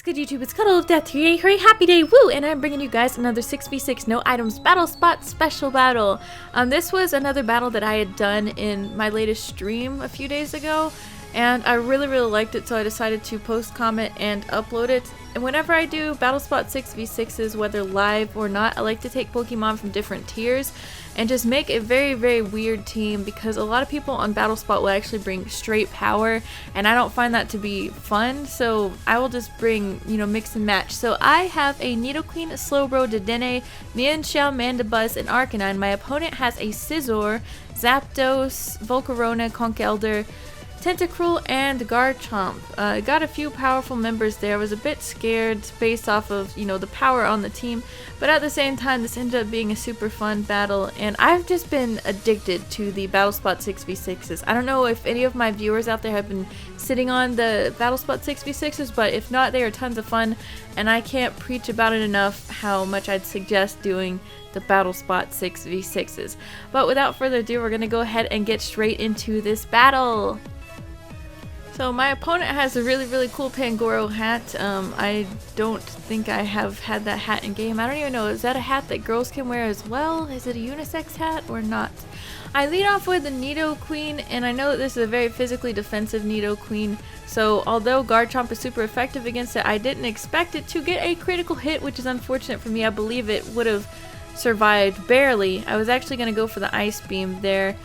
What's good, YouTube? It's Cuddle of Death here. Hooray, happy day, woo! And I'm bringing you guys another 6v6 no items battle spot special battle. This was another battle that I had done in my latest stream a few days ago, and I really liked it, so I decided to post, comment, and upload it. And whenever I do battle spot 6v6s, whether live or not, I like to take Pokemon from different tiers and just make a very weird team, because a lot of people on battle spot will actually bring straight power, and I don't find that to be fun, so I will just bring, mix and match. So I have a Nidoqueen, Slowbro, Dedenne, Mienshao, Mandibuzz, and Arcanine. My opponent has a Scizor, Zapdos, Volcarona, Conkeldurr, Tentacruel, and Garchomp. Got a few powerful members there. I was a bit scared based off of, the power on the team, but at the same time this ended up being a super fun battle, and I've just been addicted to the battle spot 6v6s. I don't know if any of my viewers out there have been sitting on the battle spot 6v6s, but if not, they are tons of fun, and I can't preach about it enough how much I'd suggest doing the battle spot 6v6s. But without further ado, we're gonna go ahead and get straight into this battle. So my opponent has a really cool Pangoro hat. I don't think I have had that hat in game. I don't even know, is that a hat that girls can wear as well? Is it a unisex hat or not? I lead off with the Nidoqueen, and I know that this is a very physically defensive Nidoqueen, so although Garchomp is super effective against it, I didn't expect it to get a critical hit, which is unfortunate for me. I believe it would have survived barely. I was actually going to go for the Ice Beam there,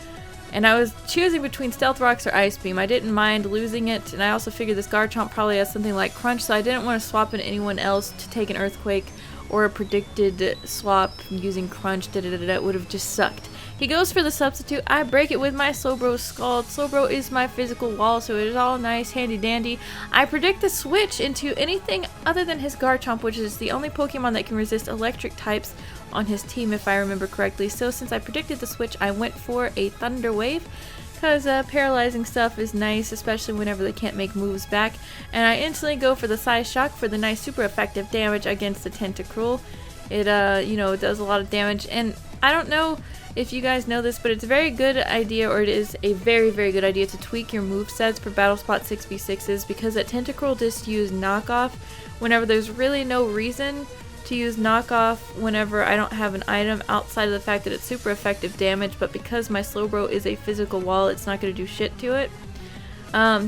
and I was choosing between Stealth Rocks or Ice Beam. I didn't mind losing it, and I also figured this Garchomp probably has something like Crunch, so I didn't want to swap in anyone else to take an Earthquake, or a predicted swap using Crunch. It would have just sucked. He goes for the substitute. I break it with my Slowbro Scald. Slowbro is my physical wall, so it is all nice, handy dandy. I predict the switch into anything other than his Garchomp, which is the only Pokemon that can resist electric types on his team, if I remember correctly. So since I predicted the switch, I went for a Thunder Wave, because paralyzing stuff is nice, especially whenever they can't make moves back. And I instantly go for the Psyshock for the nice super effective damage against the Tentacruel. It it does a lot of damage, and I don't know if you guys know this, but it's a very good idea, or it is a very good idea, to tweak your movesets for battle spot 6v6s, because that Tentacruel just use knockoff whenever there's really no reason to use knockoff whenever I don't have an item outside of the fact that it's super effective damage, but because my Slowbro is a physical wall, it's not going to do shit to it.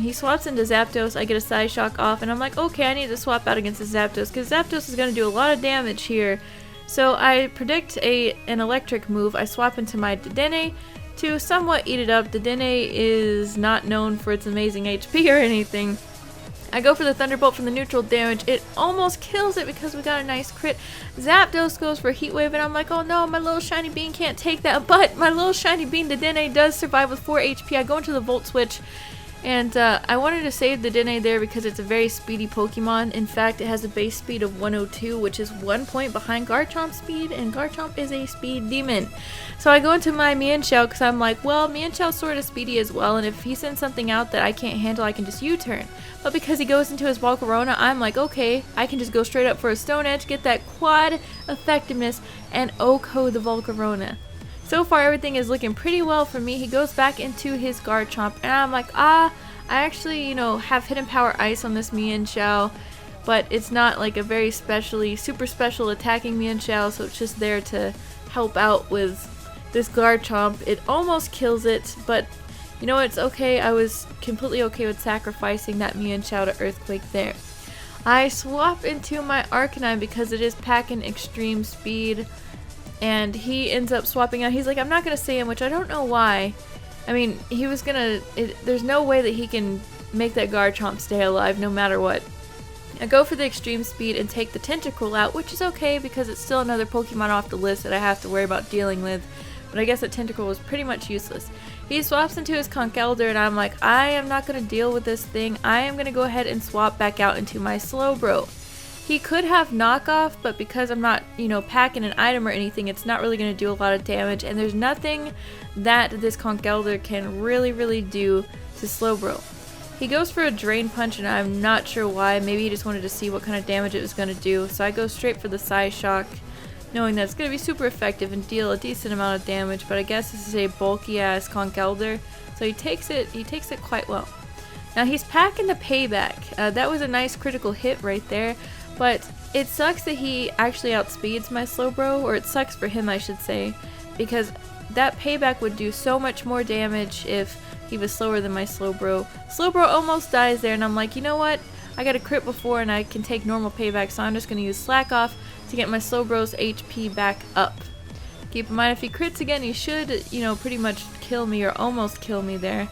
He swaps into Zapdos, I get a Psyshock off, and I'm like, okay, I need to swap out against the Zapdos, because Zapdos is going to do a lot of damage here. So I predict an electric move. I swap into my Dedenne to somewhat eat it up. Dedenne is not known for its amazing HP or anything. I go for the Thunderbolt from the neutral damage. It almost kills it because we got a nice crit. Zapdos goes for Heat Wave, and I'm like, oh no, my little shiny bean can't take that. But my little shiny bean Dedenne does survive with 4 HP. I go into the Volt Switch, and I wanted to save the Dedenne there because it's a very speedy Pokemon. In fact, it has a base speed of 102, which is 1 point behind Garchomp's speed, and Garchomp is a speed demon. So I go into my Mienshao because I'm like, well, Mienshao's sort of speedy as well, and if he sends something out that I can't handle, I can just U-turn. But because he goes into his Volcarona, I'm like, okay, I can just go straight up for a Stone Edge, get that quad effectiveness, and OHKO the Volcarona. So far, everything is looking pretty well for me. He goes back into his Garchomp, and I'm like, I actually, have Hidden Power Ice on this Mienshao, but it's not like a very super special attacking Mienshao, so it's just there to help out with this Garchomp. It almost kills it, but it's okay. I was completely okay with sacrificing that Mienshao to Earthquake there. I swap into my Arcanine because it is packing extreme speed, and he ends up swapping out. He's like, I'm not going to sandwich. I don't know why. I mean, he was going to... There's no way that he can make that Garchomp stay alive no matter what. I go for the extreme speed and take the Tentacruel out, which is okay because it's still another Pokemon off the list that I have to worry about dealing with. But I guess that Tentacruel was pretty much useless. He swaps into his Conkeldurr, and I'm like, I am not going to deal with this thing. I am going to go ahead and swap back out into my Slowbro. He could have knockoff, but because I'm not, packing an item or anything, it's not really going to do a lot of damage, and there's nothing that this Conkeldurr can really do to Slowbro. He goes for a Drain Punch, and I'm not sure why. Maybe he just wanted to see what kind of damage it was going to do, so I go straight for the Psyshock, knowing that it's going to be super effective and deal a decent amount of damage, but I guess this is a bulky ass Conkeldurr, so he takes it quite well. Now he's packing the payback. That was a nice critical hit right there, but it sucks that he actually outspeeds my Slowbro, or it sucks for him I should say, because that payback would do so much more damage if he was slower than my Slowbro. Slowbro almost dies there, and I'm like, you know what? I got a crit before and I can take normal payback, so I'm just going to use Slack Off to get my Slowbro's HP back up. Keep in mind, if he crits again, he should, you know, pretty much kill me or almost kill me there.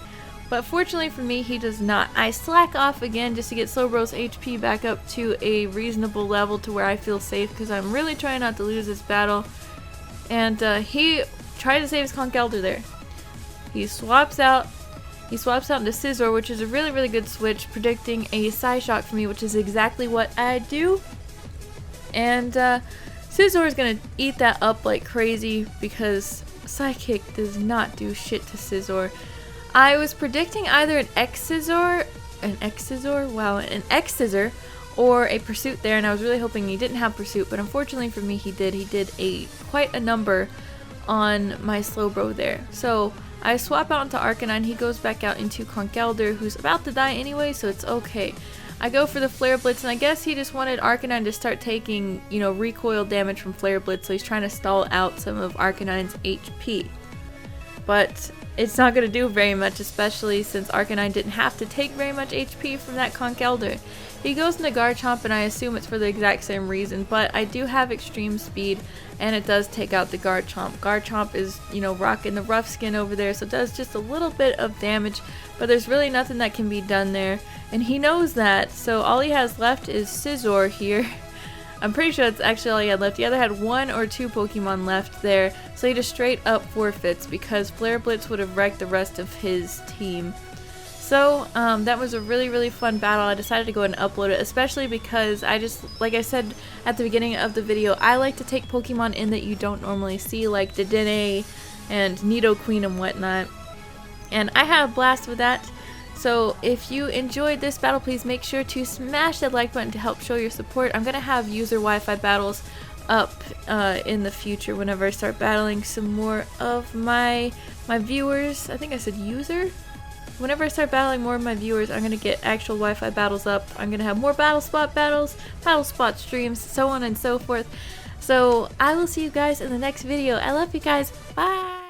But fortunately for me, he does not. I Slack Off again just to get Slowbro's HP back up to a reasonable level to where I feel safe, because I'm really trying not to lose this battle. And he tried to save his Conch Elder there. He swaps out into Scizor, which is a really, really good switch, predicting a Psyshock for me, which is exactly what I do. And Scizor is going to eat that up like crazy because Psychic does not do shit to Scizor. I was predicting either an X-Scizor, or a Pursuit there, and I was really hoping he didn't have Pursuit, but unfortunately for me he did. He did quite a number on my Slowbro there. So I swap out into Arcanine, he goes back out into Conch Elder, who's about to die anyway, so it's okay. I go for the Flare Blitz, and I guess he just wanted Arcanine to start taking, you know, recoil damage from Flare Blitz, so he's trying to stall out some of Arcanine's HP. But it's not going to do very much, especially since Arcanine didn't have to take very much HP from that Conch Elder. He goes into Garchomp, and I assume it's for the exact same reason, but I do have extreme speed, and it does take out the Garchomp. Garchomp is, you know, rocking the rough skin over there, so it does just a little bit of damage, but there's really nothing that can be done there, and he knows that, so all he has left is Scizor here. I'm pretty sure that's actually all he had left. He either had 1 or 2 Pokemon left there, so he just straight up forfeits because Flare Blitz would have wrecked the rest of his team. So that was a really, really fun battle. I decided to go ahead and upload it, especially because I just, like I said at the beginning of the video, I like to take Pokemon in that you don't normally see, like Dedenne and Nidoqueen and whatnot. And I had a blast with that. So if you enjoyed this battle, please make sure to smash that like button to help show your support. I'm going to have user Wi-Fi battles up in the future whenever I start battling some more of my viewers. I think I said user? Whenever I start battling more of my viewers, I'm going to get actual Wi-Fi battles up. I'm going to have more Battle Spot battles, Battle Spot streams, so on and so forth. So I will see you guys in the next video. I love you guys. Bye!